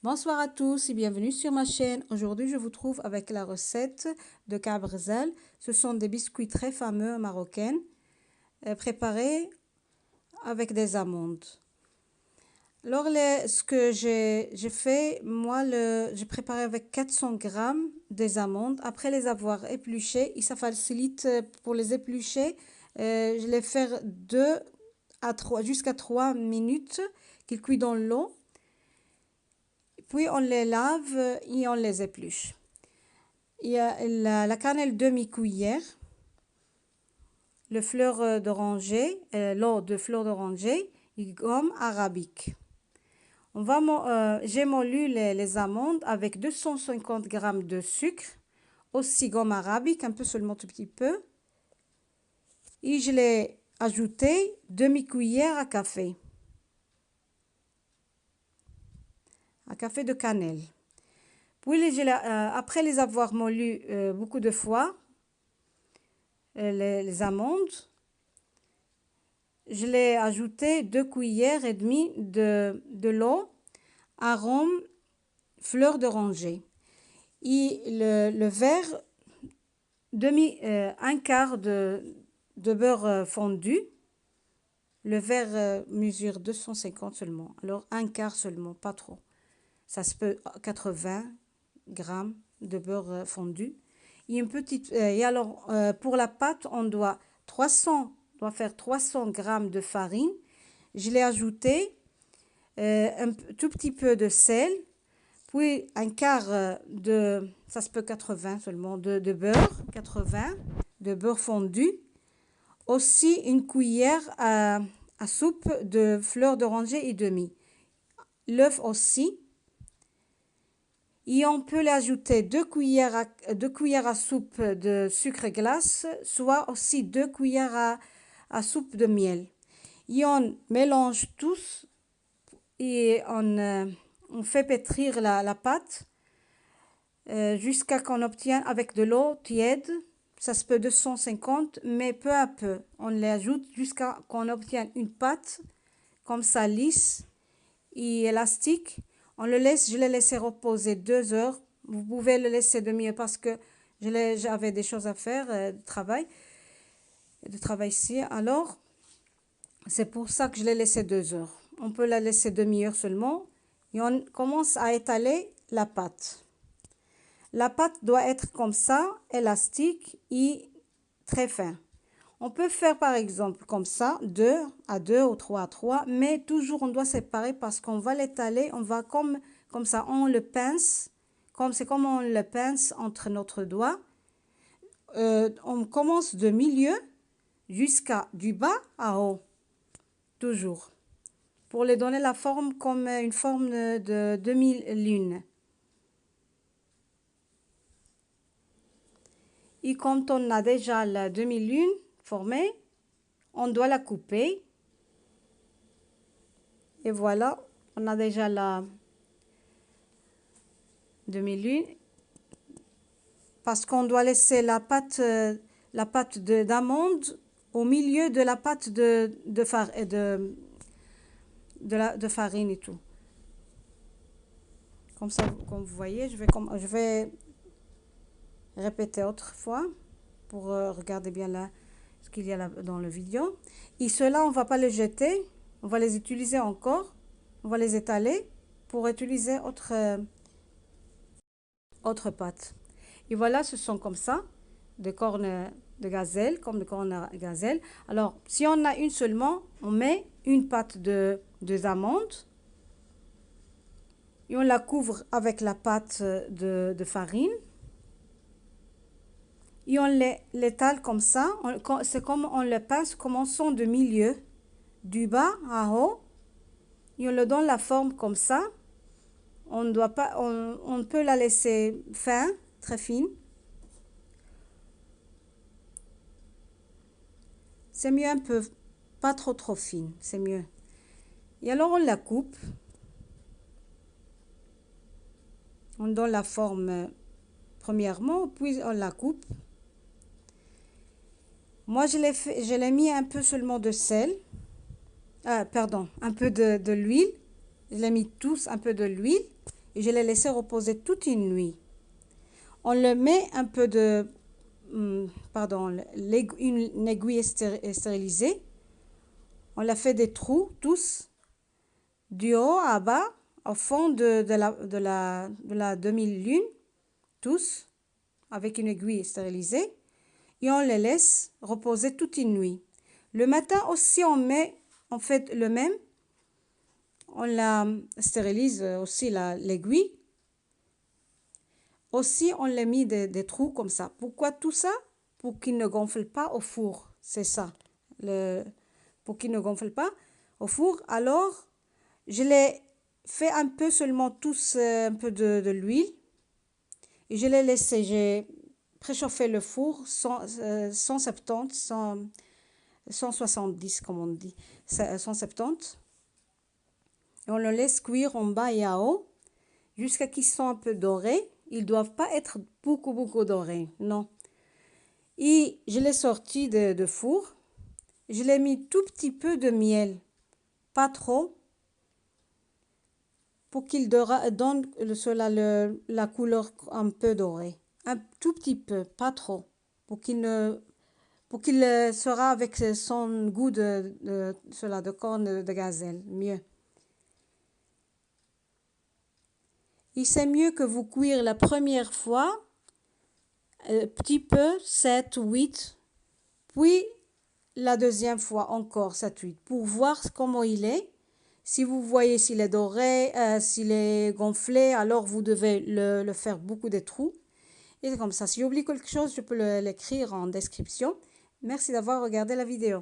Bonsoir à tous et bienvenue sur ma chaîne. Aujourd'hui, je vous trouve avec la recette de cabrzel. Ce sont des biscuits très fameux marocains préparés avec des amandes. Alors, ce que j'ai fait, moi, j'ai préparé avec 400 grammes des amandes. Après les avoir épluchées, et ça facilite pour les éplucher. Je les fais 2 à 3 jusqu'à 3 minutes qu'ils cuisent dans l'eau. Puis on les lave et on les épluche. Il y a la cannelle demi-cuillère, le fleur d'oranger, l'eau de fleur d'oranger et gomme arabique. J'ai molu les amandes avec 250 g de sucre, aussi gomme arabique, un peu seulement tout petit peu. Et je l'ai ajouté demi-cuillère à café de cannelle. Puis, après les avoir molus beaucoup de fois, les amandes, je l'ai ajouté 2 cuillères et demie de l'eau, arôme, fleur d'oranger. Et le verre, un quart de beurre fondu. Le verre mesure 250 seulement. Alors, un quart seulement, pas trop. Ça se peut 80 grammes de beurre fondu. Et une petite et alors pour la pâte, on doit faire 300 grammes de farine. Je l'ai ajouté un tout petit peu de sel, puis un quart ça se peut 80 seulement de beurre, 80 de beurre fondu. Aussi une cuillère à soupe de fleur d'oranger et demi. L'œuf aussi. Et on peut l'ajouter 2 cuillères à soupe de sucre glace, soit aussi 2 cuillères à soupe de miel. Et on mélange tous et on fait pétrir la pâte jusqu'à qu'on obtienne avec de l'eau tiède. Ça se peut 250, mais peu à peu. On l'ajoute jusqu'à qu'on obtienne une pâte comme ça lisse et élastique. Je l'ai laissé reposer 2 heures. Vous pouvez le laisser demi-heure parce que j'avais des choses à faire, de travail ici. Alors, c'est pour ça que je l'ai laissé 2 heures. On peut la laisser demi-heure seulement. Et on commence à étaler la pâte. La pâte doit être comme ça, élastique et très fin. On peut faire par exemple comme ça, 2 à 2 ou 3 à 3, mais toujours on doit séparer parce qu'on va l'étaler, on va comme ça, on le pince, c'est comme on le pince entre notre doigt. On commence de milieu jusqu'à du bas à haut, toujours, pour les donner la forme comme une forme de demi-lune. Et quand on a déjà la demi-lune formée, on doit la couper. Et voilà, on a déjà la demi-lune. Parce qu'on doit laisser la pâte d'amande au milieu de la pâte de farine et tout. Comme ça, comme vous voyez, je vais répéter autre fois pour regarder bien là ce qu'il y a là dans la vidéo. Et ceux-là, on ne va pas les jeter, on va les utiliser encore, on va les étaler pour utiliser autre pâte. Et voilà, ce sont comme ça, des cornes de gazelle, comme des cornes de gazelle. Alors, si on a une seulement, on met une pâte de amandes et on la couvre avec la pâte de farine. Et on l'étale comme ça. C'est comme on le pince, commençons de milieu, du bas à haut. Et on le donne la forme comme ça. On peut la laisser fin, très fine. C'est mieux un peu, pas trop fine, c'est mieux. Et alors on la coupe. On donne la forme premièrement, puis on la coupe. Moi, je l'ai mis un peu seulement de sel. Pardon, un peu de l'huile. Je l'ai mis tous un peu de l'huile. et je l'ai laissé reposer toute une nuit. On le met un peu de, une aiguille stérilisée. On l'a fait des trous tous, du haut à bas, au fond de la demi-lune, tous, avec une aiguille stérilisée. Et on les laisse reposer toute une nuit. Le matin aussi, on fait le même. On la stérilise aussi l'aiguille. Aussi, on les mis des trous comme ça. Pourquoi tout ça? Pour qu'il ne gonfle pas au four. C'est ça. Pour qu'il ne gonfle pas au four. Alors, je l'ai fait un peu seulement tous un peu de l'huile. Et je l'ai laissé. J'ai préchauffé le four 170, 170 comme on dit. 170. Et on le laisse cuire en bas et en haut jusqu'à qu'ils soient un peu dorés. Ils ne doivent pas être beaucoup dorés, non. Et je l'ai sorti de four. Je l'ai mis tout petit peu de miel, pas trop, pour qu'il donne la couleur un peu dorée. Un tout petit peu, pas trop, pour qu'il sera avec son goût de corne de gazelle, mieux. Et c'est mieux que vous cuire la première fois, petit peu, 7 ou 8, puis la deuxième fois encore 7, 8, pour voir comment il est. Si vous voyez s'il est doré, s'il est gonflé, alors vous devez le faire beaucoup de trous. Et c'est comme ça. Si j'oublie quelque chose, je peux l'écrire en description. Merci d'avoir regardé la vidéo.